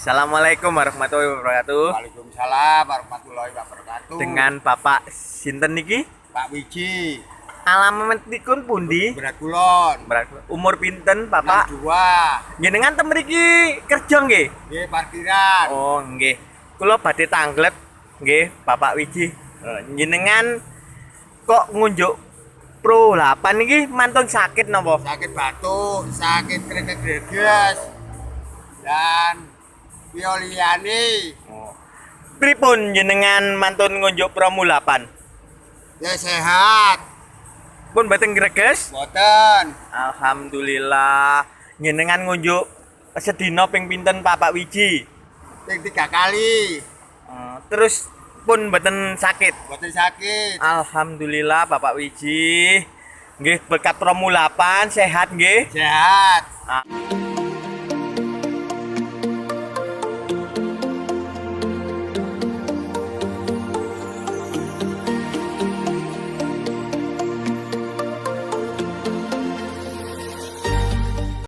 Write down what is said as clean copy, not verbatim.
Assalamualaikum warahmatullahi wabarakatuh. Waalaikumsalam warahmatullahi wabarakatuh. Dengan Bapak sinten niki? Pak Wiji, Alamatipun pundi? Brakulon, Umur pinten, Bapak? 62. Jenengan ten mriki kerja nggih? Nggih parkiran. Oh, nggih. Kula badhe tanglet nggih, Bapak Wiji. Jenengan kok ngunjuk Pro 8 niki mantun sakit napa? Sakit batuk, sakit keringet greges, dan pioliani. Oh. Pripun jenengan mantun ngunjuk Promo 8? Ya sehat, Pun mboten greges? boten. Alhamdulillah. Jenengan ngunjuk sedina ping pinten Bapak Wiji? Ping 3 kali, Terus pun mboten sakit. boten sakit. Alhamdulillah Bapak Wiji. Nggih berkat Promo 8 sehat nggih. Sehat. Ah.